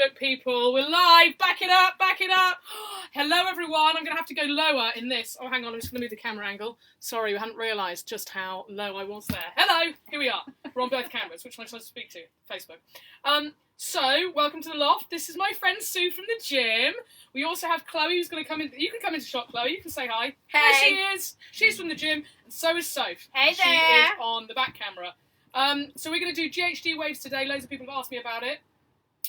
Facebook, people. We're live. Back it up, back it up. Hello, everyone. I'm going to have to go lower in this. Oh, hang on. I'm just going to move the camera angle. Sorry, we hadn't realised just how low I was there. Hello. Here we are. We're on both cameras. Which one am I supposed to speak to? Facebook. So, welcome to the Loft. This is my friend Sue from the gym. We also have Chloe who's going to come in. You can come into shot, Chloe. You can say hi. Hey. There she is. She's from the gym. And so is Soph. Hey She there. is on the back camera. So we're going to do GHD Waves today. Loads of people have asked me about it.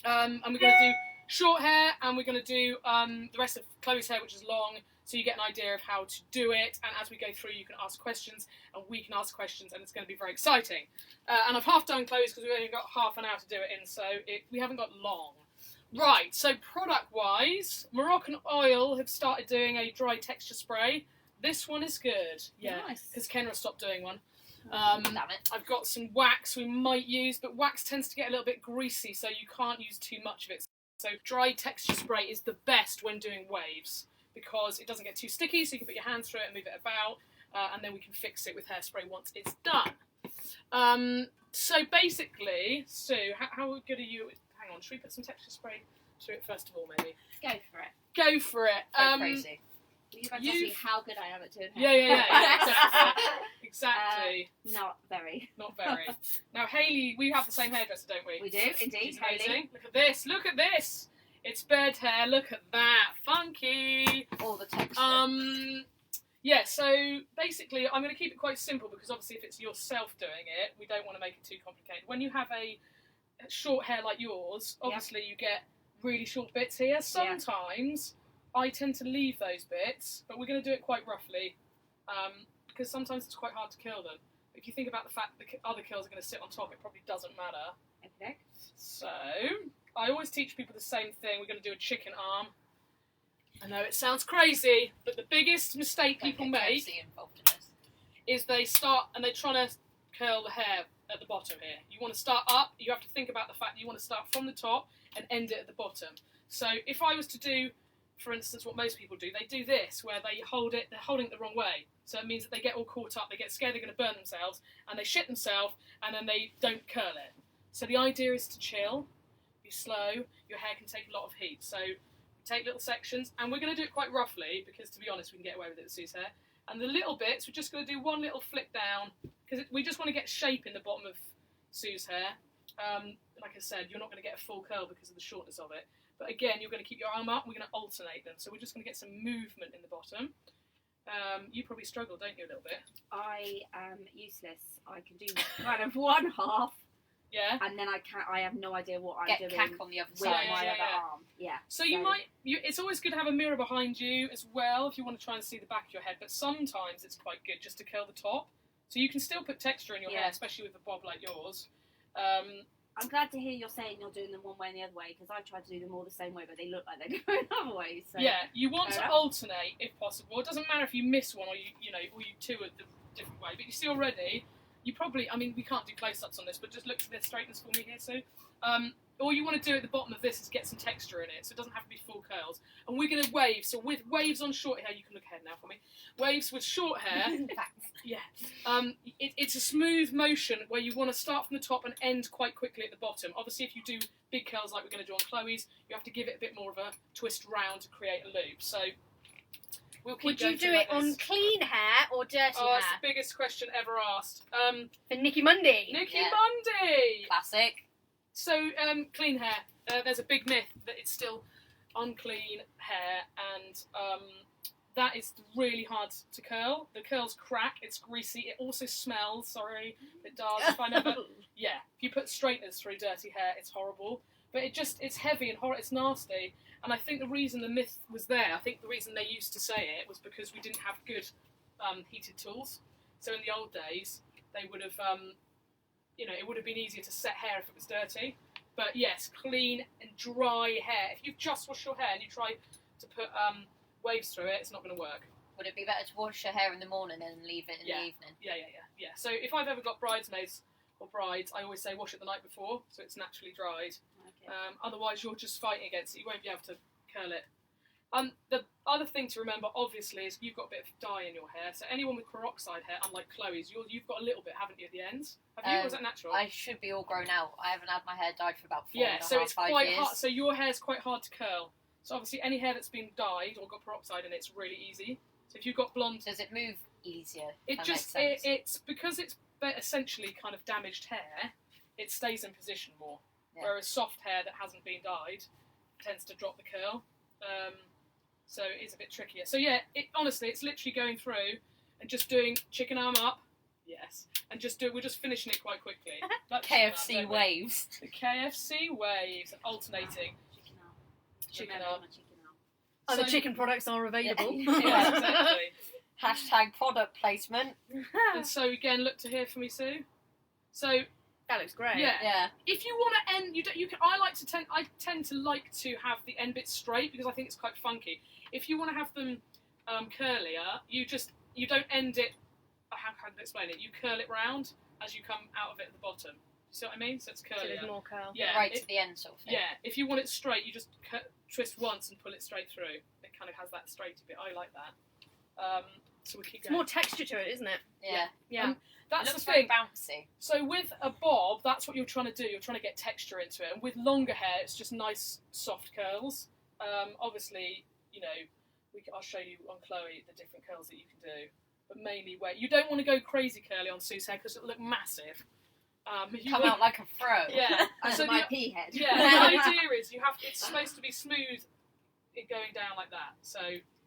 And we're going to do short hair, and we're going to do the rest of Chloe's hair, which is long, so you get an idea of how to do it. And as we go through, you can ask questions, and we can ask questions, and it's going to be very exciting. And I've half done Chloe's because we've only got half an hour to do it in, so we haven't got long. Right, so product-wise, Moroccan Oil have started doing a dry texture spray. This one is good. Yeah, because Kenra stopped doing one. Damn it. I've got some wax we might use, but wax tends to get a little bit greasy, so you can't use too much of it. So dry texture spray is the best when doing waves, because it doesn't get too sticky, so you can put your hands through it and move it about, and then we can fix it with hairspray once it's done. So basically, Sue, how good are you? Hang on, should we put some texture spray through it first of all, maybe? Go for it. Go for it. Go crazy. You guys see how good I am at doing Yeah, exactly. Not very. Not very. Now, Hayley, we have the same hairdresser, don't we? We do, indeed. She's amazing. Look at this. Look at this. It's bird hair. Look at that. Funky. All the texture. Yeah, so basically, I'm going to keep it quite simple because obviously if it's yourself doing it, we don't want to make it too complicated. When you have a short hair like yours, obviously you get really short bits here. Sometimes I tend to leave those bits, but we're going to do it quite roughly because sometimes it's quite hard to curl them. If you think about the fact that the other curls are going to sit on top, it probably doesn't matter. Okay. So, I always teach people the same thing. We're going to do a chicken arm. I know it sounds crazy, but the biggest mistake people make is they start and they're trying to curl the hair at the bottom here. You want to start up, you have to think about the fact that you want to start from the top and end it at the bottom. So, if I was to do, for instance, what most people do, they do this, where they hold it, they're holding it the wrong way. So it means that they get all caught up, they get scared they're going to burn themselves, and they shit themselves, and then they don't curl it. So the idea is to chill, be slow, your hair can take a lot of heat. So take little sections, and we're going to do it quite roughly, because to be honest, we can get away with it with Sue's hair. And the little bits, we're just going to do one little flick down, because we just want to get shape in the bottom of Sue's hair. Like I said, you're not going to get a full curl because of the shortness of it. But again, you're going to keep your arm up, and we're going to alternate them. So we're just going to get some movement in the bottom. You probably struggle, don't you, a little bit? I am useless. I can do kind of one half. Yeah. And then I have no idea what I'm doing. Get cack on the other with side. my other arm. Yeah. So it's always good to have a mirror behind you as well if you want to try and see the back of your head. But sometimes it's quite good just to curl the top. So you can still put texture in your hair, especially with a bob like yours. I'm glad to hear you're saying you're doing them one way and the other way, because I try to do them all the same way, but they look like they're going other ways. So. Yeah, you want to alternate if possible. It doesn't matter if you miss one or you two a different way. But you see already, you probably, I mean, we can't do close-ups on this, but just look to the straightness for me here, Sue. All you want to do at the bottom of this is get some texture in it, so it doesn't have to be full curls. And we're going to wave. So with waves on short hair, you can look ahead now for me. Waves with short hair. It's a smooth motion where you want to start from the top and end quite quickly at the bottom. Obviously, if you do big curls like we're going to do on Chloe's, you have to give it a bit more of a twist round to create a loop. So we'll keep Would going you do through it like on this. clean hair or dirty Oh, hair? it's the biggest question ever asked. For Nicky Monday. Nicky Yeah. Monday! Classic. So, clean hair. There's a big myth that it's still unclean hair, and that is really hard to curl. The curls crack, it's greasy, it also smells, sorry, it does. If you put straighteners through dirty hair, it's horrible. But it's heavy and it's nasty. And I think the reason the myth was there, I think the reason they used to say it was because we didn't have good heated tools. So in the old days, they would have, it would have been easier to set hair if it was dirty. But yes, clean and dry hair. If you just wash your hair and you try to put waves through it, it's not going to work. Would it be better to wash your hair in the morning and leave it in the evening? Yeah. So if I've ever got bridesmaids or brides, I always say wash it the night before, so it's naturally dried. Okay. Otherwise, you're just fighting against it. You won't be able to curl it. The other thing to remember, obviously, is you've got a bit of dye in your hair. So anyone with peroxide hair, unlike Chloe's, you've got a little bit, haven't you, at the ends? Have you, or is that natural? I should be all grown out. I haven't had my hair dyed for about 4 yeah, so it's 5 quite years. hard. So your hair's quite hard to curl. So obviously, any hair that's been dyed or got peroxide in it's really easy. So if you've got blonde, Does it move easier? It's because it's essentially kind of damaged hair. It stays in position more, whereas soft hair that hasn't been dyed tends to drop the curl. So it is a bit trickier. So yeah, honestly, it's literally going through and just doing chicken arm up. Yes, and we're just finishing it quite quickly. Like KFC waves. The KFC waves, alternating. Chicken arm. Other chicken products are available. Yeah, exactly. Hashtag product placement. And so again, look to hear from me, Sue. So That looks great. yeah. If you want to end, I tend to like to have the end bits straight because I think it's quite funky. If you want to have them curlier, you don't end it. How can I explain it? You curl it round as you come out of it at the bottom. You see what I mean? So it's curlier. So there's more curl. Yeah, Right to the end sort of thing. Yeah. If you want it straight, you just twist once and pull it straight through. It kind of has that straighty bit. I like that. So we keep It's going. more texture to it, isn't it? Yeah. Yeah. That's It looks the thing. very bouncy. So with a bob, that's what you're trying to do. You're trying to get texture into it. And with longer hair, it's just nice, soft curls. Obviously, I'll show you on Chloe the different curls that you can do. But mainly where you don't want to go crazy curly on Sue's hair because it'll look massive. Come out like a fro. Yeah. Under So my the- pea head. Yeah. The idea is it's supposed to be smooth, it going down like that. So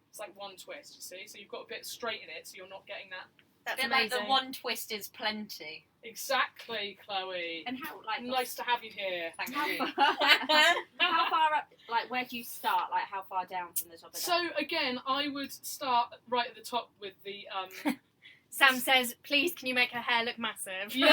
it's like one twist. You see. So you've got a bit straight in it, so you're not getting that. That's Bit like amazing. the one twist is plenty. Exactly, Chloe. And how Nice to have you here. Thank How you. how far up? Like where do you start? Like how far down from the top of that? So again, I would start right at the top with the. Sam says, please, can you make her hair look massive? Yeah,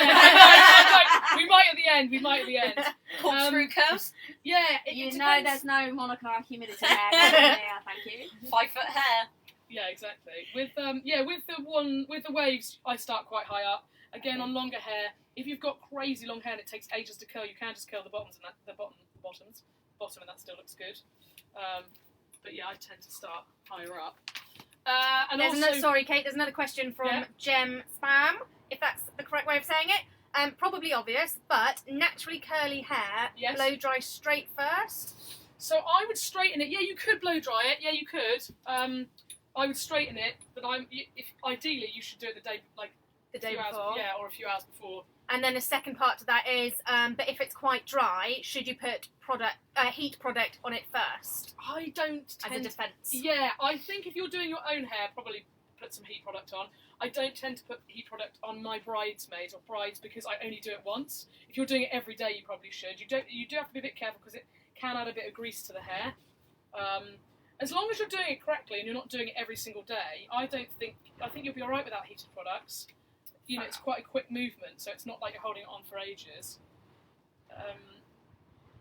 we might at the end. We might at the end. Corkscrew curls. Yeah, You it know depends. there's no monocar humidity there. Yeah, thank you. 5 foot hair. Yeah, exactly. With the waves, I start quite high up. Again, on longer hair, if you've got crazy long hair and it takes ages to curl, you can just curl the bottom, and that still looks good. But yeah, I tend to start higher up. And Sorry, Kate, there's another question from Gem Spam, if that's the correct way of saying it. Probably obvious, but naturally curly hair, Yes. blow dry straight first. So I would straighten it. Yeah, you could blow dry it. Yeah, you could. I would straighten it, but ideally you should do it the day Before. Yeah, or a few hours before. And then a second part to that is, but if it's quite dry, should you put heat product on it first I don't as a defence? Yeah, I think if you're doing your own hair, probably put some heat product on. I don't tend to put heat product on my bridesmaids or brides because I only do it once. If you're doing it every day, you probably should. You do have to be a bit careful because it can add a bit of grease to the hair. As long as you're doing it correctly and you're not doing it every single day, I think you'll be all right without heated products. It's quite a quick movement, so it's not like you're holding it on for ages.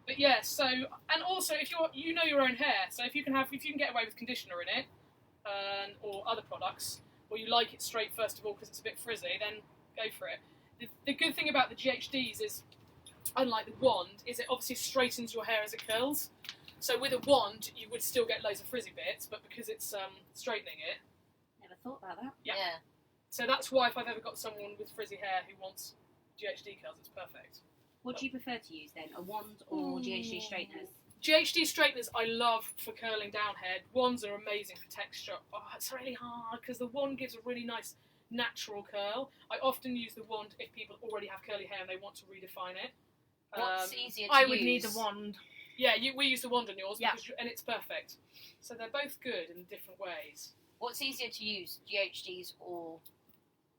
But yeah, so, and also if you know your own hair, so if you can get away with conditioner in it, or other products, or you like it straight first of all because it's a bit frizzy, then go for it. The good thing about the GHDs is, unlike the wand, is it obviously straightens your hair as it curls. So with a wand, you would still get loads of frizzy bits, but because it's straightening it. Never thought about that. Yeah. Yeah. So that's why if I've ever got someone with frizzy hair who wants GHD curls, it's perfect. What do you prefer to use then? A wand or GHD straighteners? GHD straighteners I love for curling down hair. Wands are amazing for texture. Oh, it's really hard because the wand gives a really nice natural curl. I often use the wand if people already have curly hair and they want to redefine it. What's easier to I use? would need a wand. Yeah, we use the wand on yours, Yeah. and it's perfect. So they're both good in different ways. What's easier to use, GHDs or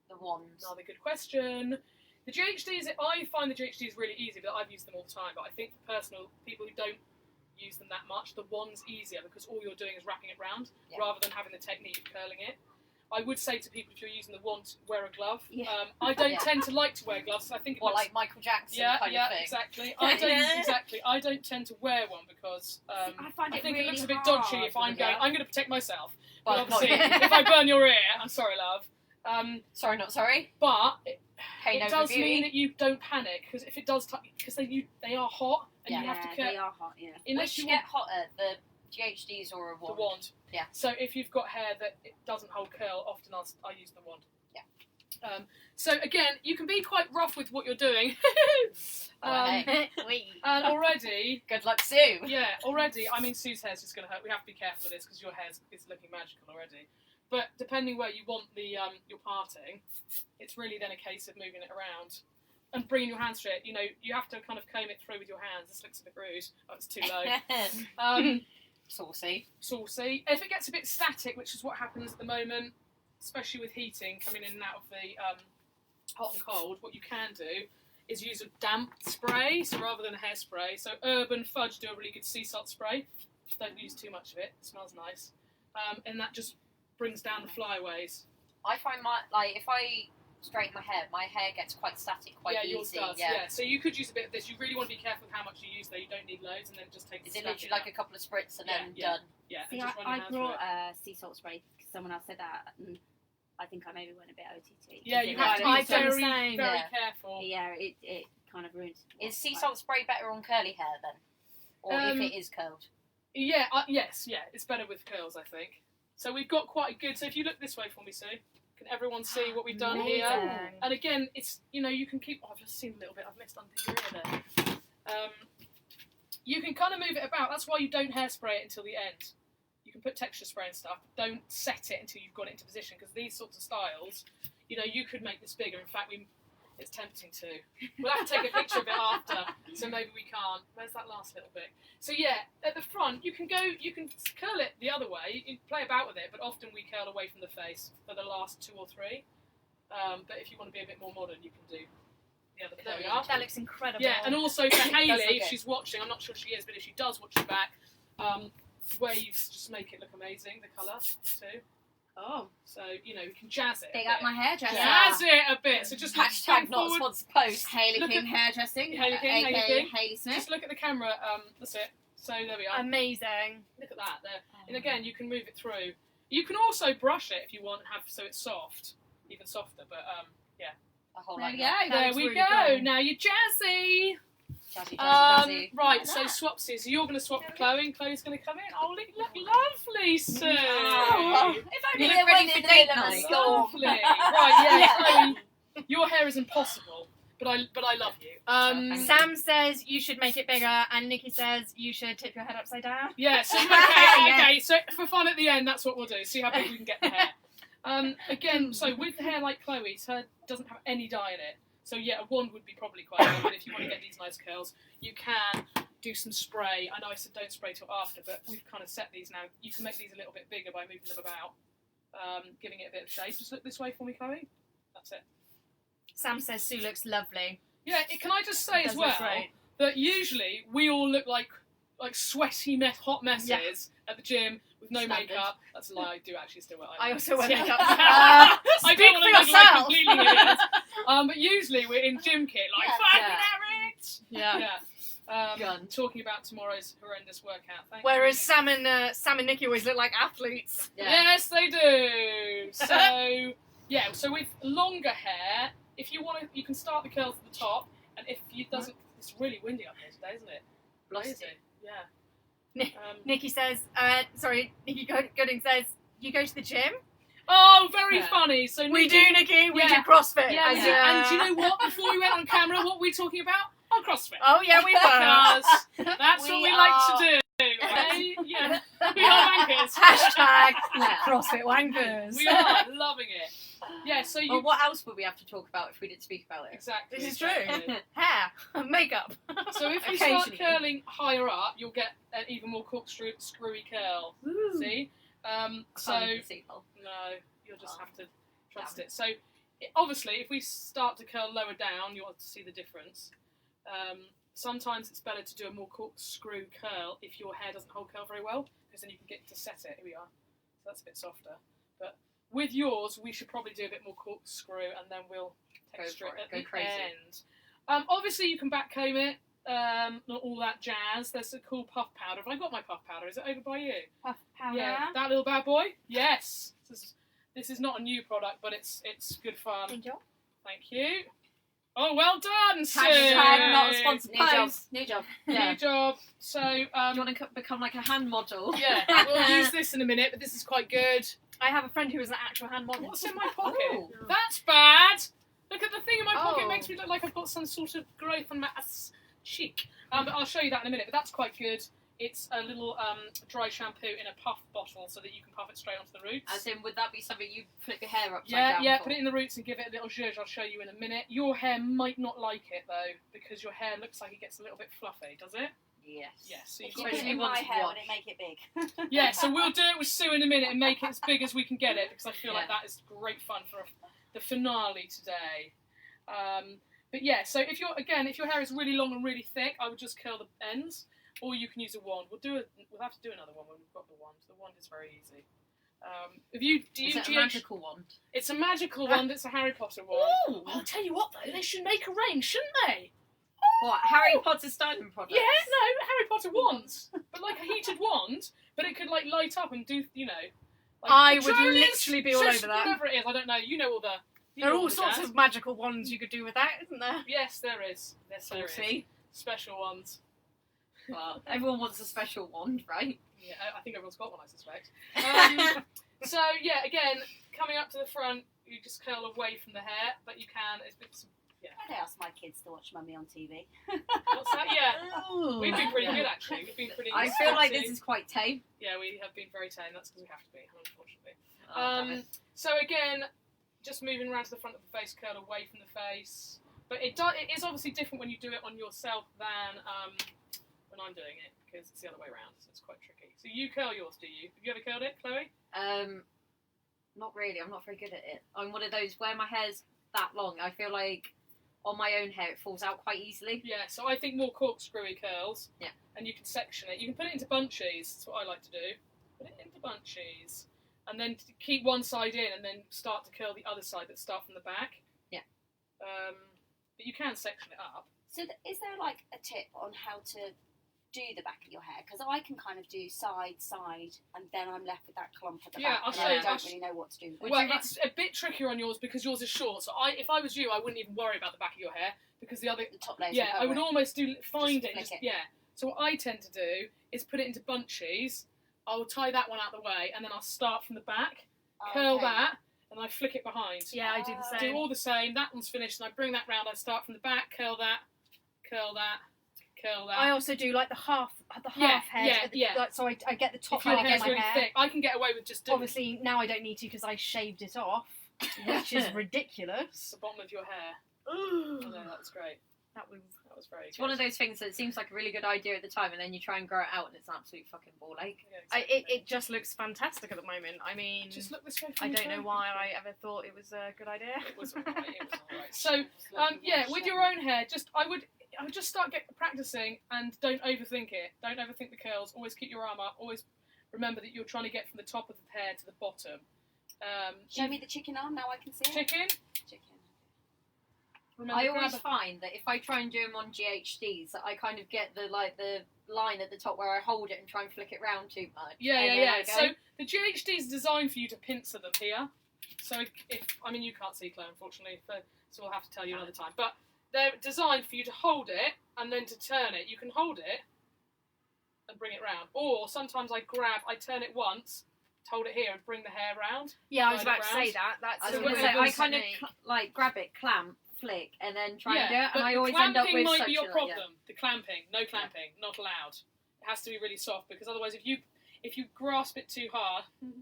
the wands? Another good question. The GHDs, I find the GHDs really easy, but I've used them all the time. But I think for personal people who don't use them that much, the wand's easier because all you're doing is wrapping it round rather than having the technique of curling it. I would say to people, if you're using the wand, wear a glove. Yeah. I don't tend to like to wear gloves. I think it looks, like Michael Jackson kind of thing. exactly. I don't tend to wear one because I find it think really it looks a bit hard dodgy if for I'm the going. girl. I'm going to protect myself. Well, But obviously, not- if I burn your ear, I'm sorry, love. Sorry, not sorry. But Hey, it no does review. mean that you don't panic because if it does, because they are hot and you have to they cut. are hot, yeah. Unless Which you get hotter, the GHDs or a wand? The wand. Yeah. So if you've got hair that it doesn't hold curl, often I use the wand. Yeah. So again, you can be quite rough with what you're doing. Hey. And already, Good luck, Sue. yeah, already, I mean, Sue's hair's just going to hurt. We have to be careful with this because your hair is looking magical already. But depending where you want the your parting, it's really then a case of moving it around and bringing your hands through it. You know, you have to kind of comb it through with your hands. This looks a bit rude. Oh, it's too low. Saucy. Saucy. If it gets a bit static, which is what happens at the moment, especially with heating coming in and out of the hot and cold, what you can do is use a damp spray, so rather than a hairspray. So Urban Fudge do a really good sea salt spray. Don't use too much of it. It smells nice. And that just brings down the flyaways. I find if I straighten my hair gets quite static quite easy. Yours does, yeah. So you could use a bit of this. You really want to be careful with how much you use though. You don't need loads, and then just take the Is it static literally like out. a couple of spritz and then Yeah. done? Yeah, See, and just run your I hands through brought it. sea salt spray because someone else said that, and I think I maybe went a bit OTT. Yeah, you have to be I've done the very, same. very Yeah. careful. Yeah, it kind of ruins. Is sea salt spray better on curly hair then? Or if it is curled? Yeah, yes, it's better with curls, I think. So we've got quite a good. So if you look this way for me, Sue, can everyone see what we've done here? Amazing. And again, it's you can keep. Oh, I've just seen a little bit. I've missed under your ear there. You can kind of move it about. That's why you don't hairspray it until the end. You can put texture spray and stuff. Don't set it until you've got it into position because these sorts of styles, you could make this bigger. In fact, it's tempting to. We'll have to take a picture of it after, so maybe we can't. Where's that last little bit? So yeah, at the front, you can curl it the other way. You can play about with it, but often we curl away from the face for the last 2 or 3. But if you want to be a bit more modern, you can do the other. There we are. That looks incredible. Yeah, and also for Hayley, look if good. she's watching, I'm not sure she is, but if she does watch it back, waves just make it look amazing, the colour too. Oh, So, we can jazz it. big a up bit. my hairdresser. Jazz it a bit. So just Hashtag not forward. sponsored post. Hayley Look King at- Hairdressing, Hayley King, Hayley aka King. Hayley Smith. Just look at the camera. That's it. So there we are. Amazing. Look at that there. And again, you can move it through. You can also brush it if you want, so it's soft, even softer. But A whole There lot. we go. That there looks we really go. good. Now you're jazzy. Jazzy, jazzy. Right, Like so that. swapsies. So you're going to swap with Chloe, and Chloe's going to come in. Oh, look lovely, Sue. Oh, if only You there look ready wasn't for in the date middle of a night. storm. Lovely. Right, yeah, Chloe, your hair is impossible, but I love you. Thank you. Sam says you should make it bigger, and Nikki says you should tip your head upside down. Yeah, so okay. So for fun at the end, that's what we'll do. See how big we can get the hair. Again, so with the hair like Chloe's, her doesn't have any dye in it. So yeah, a wand would be probably quite good. But if you want to get these nice curls, you can do some spray. I know I said don't spray till after, but we've kind of set these now. You can make these a little bit bigger by moving them about, giving it a bit of shape. Just look this way for me, Chloe. That's it. Sam says Sue looks lovely. Yeah, can I just say as Does look well great. that usually we all look like sweaty, hot messes Yeah. at the gym with no Standard. makeup. That's a lie. I do actually still wear eyeliner. I also wear Yeah. makeup. I Speak don't want for to look like yourself. completely idiots. But usually we're in gym kit, like Yeah. fucking Eric. Yeah. Yeah. Gun. Talking about tomorrow's horrendous workout. Thank Whereas you. Sam and Nikki always look like athletes. Yeah. Yes, they do. So yeah. So with longer hair, if you want to, you can start the curls at the top, and if you doesn't, it's really windy up here today, isn't it? Blusty. Crazy. Yeah. Ni- Nikki says, Nikki Gooding says, you go to the gym? Oh, very Yeah. funny. So We Nikki- do, Nikki. We Yeah. do CrossFit. Yeah, As, And do you know what? Before we went on camera, what were we talking about? Oh, CrossFit. Oh, yeah, we were. Because that's what we like to do. Eh? Yeah. We are wankers. Hashtag Yeah. CrossFit wankers. We are loving it. Yeah, so you... Well, what else would we have to talk about if we didn't speak about it? Exactly. This is true. exactly. Hair, makeup. So if you start Occasionally. curling higher up, you'll get an even more screwy curl. See? So... Can't even see, Paul. No, you'll just have to trust it. So, obviously, if we start to curl lower down, you'll have to see the difference. Sometimes it's better to do a more corkscrew curl if your hair doesn't hold curl very well, because then you can get to set it. Here we are. So that's a bit softer. But with yours, we should probably do a bit more corkscrew, and then we'll texture for it it. at Go the crazy. end. Obviously, you can back comb it. Not all that jazz. There's a cool puff powder. Have I got my puff powder? Is it over by you? Puff powder. Yeah, that little bad boy. Yes, this is not a new product, but it's good fun. Enjoy. Thank you. Oh, well done, Sue. Hashtag not a sponsored New job. post. New job. Yeah. New job. So, Do you want to become like a hand model? yeah, we'll use this in a minute, but this is quite good. I have a friend who is an actual hand model. What's in my pocket? Ooh. That's bad. Look at the thing in my pocket. It Oh. makes me look like I've got some sort of growth on my cheek. But I'll show you that in a minute. But that's quite good. It's a little dry shampoo in a puff bottle so that you can puff it straight onto the roots. As in, would that be something you flip your hair upside Yeah, down yeah, for? put it in the roots and give it a little zhuzh. I'll show you in a minute. Your hair might not like it, though, because your hair looks like it gets a little bit fluffy, does it? Yes. Yes. So you've If you got put it Especially in once my it's hair, would washed. it make it big? Yeah, so we'll do it with Sue in a minute and make it as big as we can get it, because I feel like Yeah. that is great fun for the finale today. But yeah, so if your hair is really long and really thick, I would just curl the ends, or you can use a wand. We'll have to do another one when we've got the wand. The wand is very easy. Do you Is it a GH magical wand? It's a magical wand. It's a Harry Potter wand. Ooh. I'll tell you what though, they should make a range, shouldn't they? What, Harry Potter styling products? Yeah, no, Harry Potter wands, but like a heated wand, but it could like light up and do, you know. Like, I would Patronus, literally be all shush, over that. Whatever it is, I don't know. You know all the. There are all sorts of magical wands you could do with that, isn't there? Yes, there is. Yes, there is. Saucy. Special ones. Well, everyone wants a special wand, right? Yeah, I think everyone's got one, I suspect. So yeah, again, coming up to the front, you just curl away from the hair, but you can. It's I'd ask my kids to watch Mummy on TV. what's that? Yeah, we've been pretty good actually. We've been pretty. I feel like sporty. this is quite tame. Yeah, we have been very tame. That's because we have to be, unfortunately. Oh, damn it. So again, just moving around to the front of the face, curl away from the face. But it is obviously different when you do it on yourself than when I'm doing it, because it's the other way around, so it's quite tricky. So you curl yours, do you? Have you ever curled it, Chloe? Not really. I'm not very good at it. I'm one of those where my hair's that long. I feel like on my own hair it falls out quite easily. Yeah, so I think more corkscrewy curls. Yeah. And you can section it. You can put it into bunches. That's what I like to do. Put it into bunches. And then keep one side in and then start to curl the other side that start from the back. Yeah. But you can section it up. So is there like a tip on how to do the back of your hair? Because I can kind of do side, and then I'm left with that clump at the Yeah, back. I'll and show I you. don't really know what to do with it. Well, it's a bit trickier on yours because yours is short. So if I was you, I wouldn't even worry about the back of your hair because the other. The top layers. Yeah, I would almost find Just it. flick it. Yeah. So what I tend to do is put it into bunches. I'll tie that one out the way, and then I'll start from the back, curl that, and I flick it behind. Yeah, I do the Do same. all the same. That one's finished, and I bring that round. I start from the back, curl that, curl that, curl that. I also do like the half Yeah, head. yeah. Like, so I get the top if your half of hair's my really hair. thick, I can get away with just doing Obviously now I don't need to because I shaved it off, which is ridiculous. the bottom of your hair. Oh, no, that was great. That was That was very It's good. one of those things that seems like a really good idea at the time, and then you try and grow it out, and it's an absolute fucking ball ache. Yeah, it just looks fantastic at the moment. I mean, Just look this way. I from don't the know phone. why I ever thought it was a good idea. It was alright. It was alright. So, yeah, with your own hair, I would just start practicing and don't overthink it. Don't overthink the curls. Always keep your arm up. Always remember that you're trying to get from the top of the hair to the bottom. Show me the chicken arm, now I can see it. Chicken. Chicken. Remember, I always grab find that if I try and do them on GHDs, that I kind of get the line at the top where I hold it and try and flick it round too much. Yeah. and then I go, So the GHD is designed for you to pincer them here. So if I mean you can't see Chloe unfortunately, so we'll have to tell you another time. But they're designed for you to hold it and then to turn it. You can hold it and bring it round, or sometimes I turn it once, hold it here, and bring the hair round. Yeah, I was Slide about it to round. say that. That's I was So going to say, whatever I kind of technique. like grab it, clamp, flick, and then try and do it, but and I the always end up clamping with might such be your a problem. The clamping, no clamping, not allowed. It has to be really soft because otherwise, if you grasp it too hard, you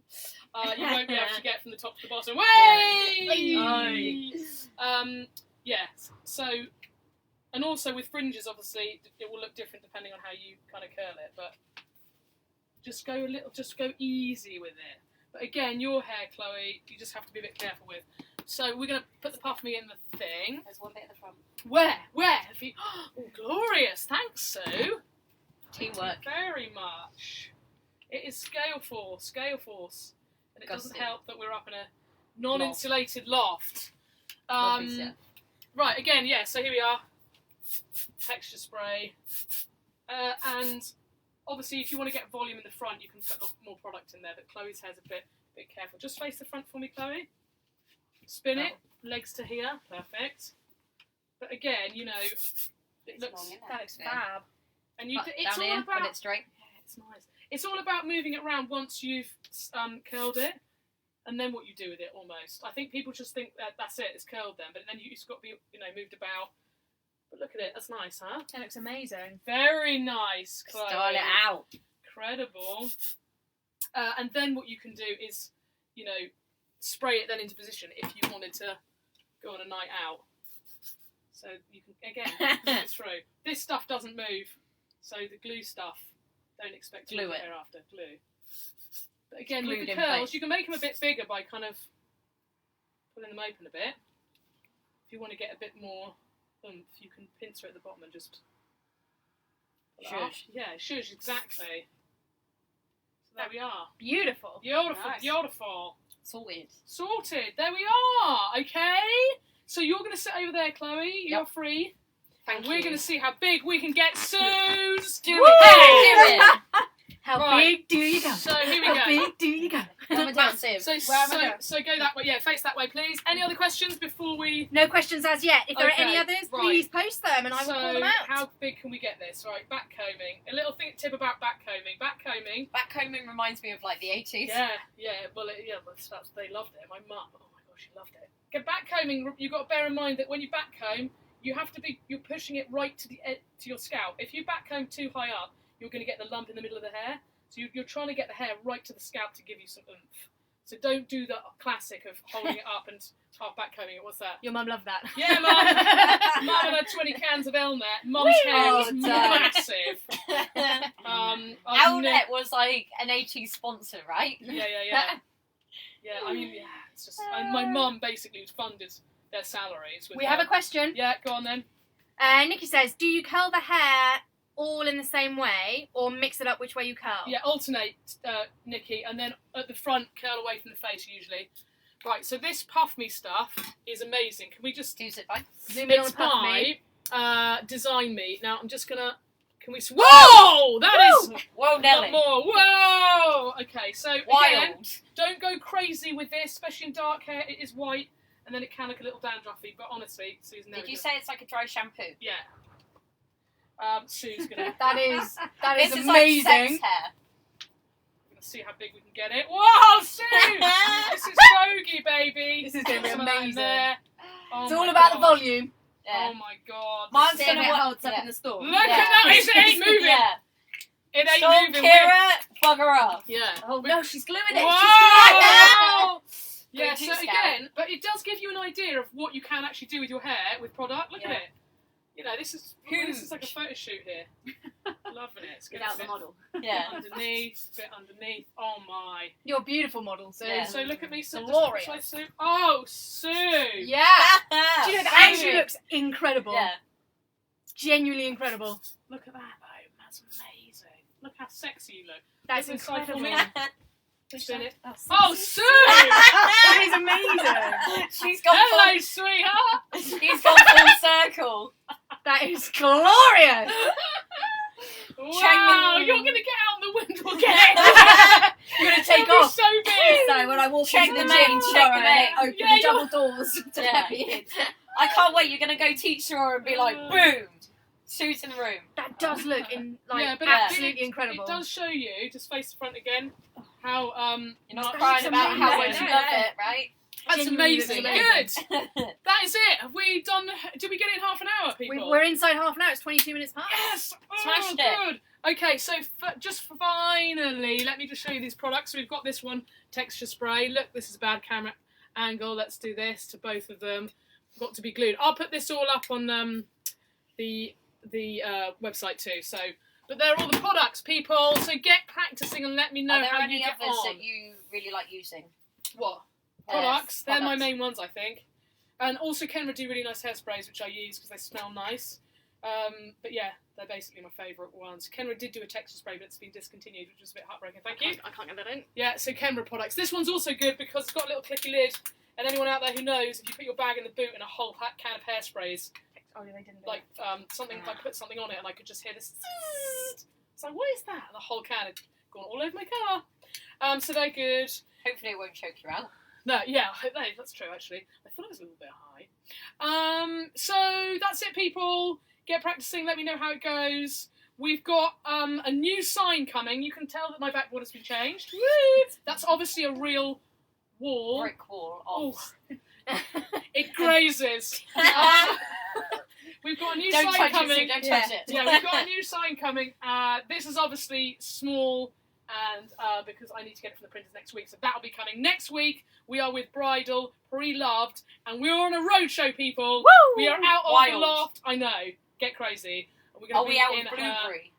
won't be able to get from the top to the bottom. Way! Yeah. So, and also with fringes, obviously, it will look different depending on how you kind of curl it. But just go easy with it. But again, your hair, Chloe, you just have to be a bit careful with. So we're gonna put the puff me in the thing. There's one bit at the front. Where? Have you? Oh, glorious! Thanks, Sue. teamwork. Very much. It is scale force, and it doesn't Gusset. help that we're up in a non-insulated loft. Lovely stuff. Right, again, yeah. So here we are. Texture spray, and obviously, if you want to get volume in the front, you can put more product in there. But Chloe's hair's a bit careful. Just face the front for me, Chloe. Spin it, legs to here, perfect. But again, you know, it It's looks, long, isn't it? That looks Yeah. fab. and you, Cut it's down all in, about. put it straight. Yeah, it's nice. It's all about moving it around once you've curled it, and then what you do with it. Almost, I think people just think that that's it. It's curled then, but then it's got to be, you know, moved about. But look at it. That's nice, huh? That looks amazing. Very nice, Chloe. Style it out. Incredible. And then what you can do is, you know, spray it then into position if you wanted to go on a night out. So you can, again, move it through. This stuff doesn't move, so the glue stuff, don't expect to Glue move it. thereafter. Glue. But again, Glued with the in curls, place. you can make them a bit bigger by kind of pulling them open a bit. If you want to get a bit more oomph, you can pincer at the bottom and just pull it up. Shush. Yeah, shush, exactly. So there we are. Beautiful. Beautiful, Nice. beautiful. Sorted. Sorted. There we are. Okay. So you're going to sit over there, Chloe. You're Yep. free. Thank And we're you. going to see how big we can get Sue's. Do Woo! it. Do it. How Right. big do you go? So here we How go. big do you go? I'm a massive. So, Where am I going? so go that way. Yeah, face that way, please. Any other questions before we... No questions as yet. If there are any Okay, others, right. please post them and I will so call them out. how big can we get this? Right, backcombing. A little tip about backcombing. Backcombing. Backcombing reminds me of like the 80s. Yeah. Well, they loved it. My mum. Oh my gosh, she loved it. Okay, backcombing. You've got to bear in mind that when you backcomb, you're pushing it right to to your scalp. If you backcomb too high up, you're going to get the lump in the middle of the hair. So you're trying to get the hair right to the scalp to give you some oomph. So don't do the classic of holding it up and half backcombing it. What's that? Your mum loved that. Yeah, Mum. Mum and her 20 cans of Elnet. Mum's hair was massive. Elnet was like an 80s sponsor, right? Yeah. Yeah, I mean, yeah, it's just... my mum basically funded their salaries. With We have a question. Yeah, go on then. Nikki says, do you curl the hair all in the same way or mix it up which way you curl? Yeah, alternate, Nikki, and then at the front, curl away from the face usually. Right, so this Puff Me stuff is amazing. Can we just... Use it by. Zoom in on It's the puff me. by Design Me. Now, I'm just gonna... Can we... Whoa! That is... Whoa, Not Nelly. more. Whoa! Okay, so again, Wild. don't go crazy with this, especially in dark hair. It is white, and then it can look a little dandruffy, but honestly, Sue's never... Did you say it's like a dry shampoo? Yeah. Sue's gonna... That is This is amazing. like sex hair. We're gonna see how big we can get it. Whoa, Sue! This is bogey, baby. This is gonna be Some of that in amazing. there. Oh It's my all about the God. volume. Yeah. Oh my God. Mine's See if gonna it work. holds up Yeah. in the store. Look at that! It ain't moving. Yeah. It ain't Stop, moving. Kira. Bugger off. Yeah. Oh no, she's gluing it. Wow! Yeah, Go so too, Scout. again, but it does give you an idea of what you can actually do with your hair with product. Look at Yeah. it. You know, this is like a photo shoot here. Loving it. It's good. Without the model. Yeah. Underneath, bit underneath. Oh my. You're a beautiful model, Sue. Yeah. So look at me, Sue. Glorious. Shall I Sue? Oh, Sue. Yeah. Do you know that Thank actually you. looks incredible? Yeah. Genuinely incredible. Look at that, though. That's amazing. Look how sexy you look. That's Look inside for incredible. me. Spin it. That's Oh, Sue! That is amazing. She's gone Hello, sweetheart. She's gone full circle. That is glorious. Wow, Chang- you're gonna get out the window again. You're gonna It'll take be off. so big. So when I walk Check into the the gym main, tomorrow, check the main. open Yeah, the double doors to Yeah. let me in. I can't wait. You're gonna go teach her and be like, boom, Sue's in the room. That does look Yeah, but absolutely it incredible. It does show you, just face the front again, how You're not much- crying about how much amazing. you love it, right? That's Genuinely amazing. looks Good. That is it. Have we done? Did we get in half an hour, people? We're inside half an hour. It's 22 minutes past. Yes. Oh, Smashed it. good. Okay, so just finally, let me just show you these products. So we've got this one, texture spray. Look, this is a bad camera angle. Let's do this to both of them. Got to be glued. I'll put this all up on the website too. So, but they're all the products, people. So get practicing and let me know Are there how any you get others on. that you really like using? What? Yes, Products. They're my products. main ones, I think. And also Kenra do really nice hairsprays, which I use because they smell nice. But yeah, they're basically my favourite ones. Kenra did do a texture spray, but it's been discontinued, which was a bit heartbreaking. Thank you. I can't get that in. Yeah, so Kenra products. This one's also good because it's got a little clicky lid. And anyone out there who knows, if you put your bag in the boot and a whole can of hairsprays, Oh, they didn't. like something, if I put something on it and I could just hear this. It's like, what is that? And the whole can had gone all over my car. So they're good. Hopefully it won't choke you out. No, yeah, that's true, actually. I thought it was a little bit high. So that's it, people. Get practicing. Let me know how it goes. We've got a new sign coming. You can tell that my backboard has been changed. Woo! That's obviously a real wall. Brick wall. Oh, it grazes. We've got a new sign coming. Don't touch it. Yeah, we've got a new sign coming. This is obviously small, and because I need to get it from the printers next week, so that'll be coming next week. We are with Bridal, pre-loved, and we're on a roadshow, people. Woo! We are out of Wild. the Loft. I know, get crazy. We're going Are to we be out in with Blueberry?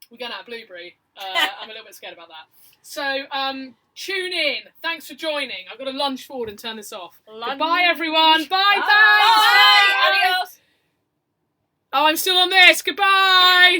We're going out of Blueberry. I'm a little bit scared about that. So tune in. Thanks for joining. I've got to lunge forward and turn this off. Goodbye, everyone. Bye. Thanks. Bye. Adios. Oh, I'm still on this. Goodbye.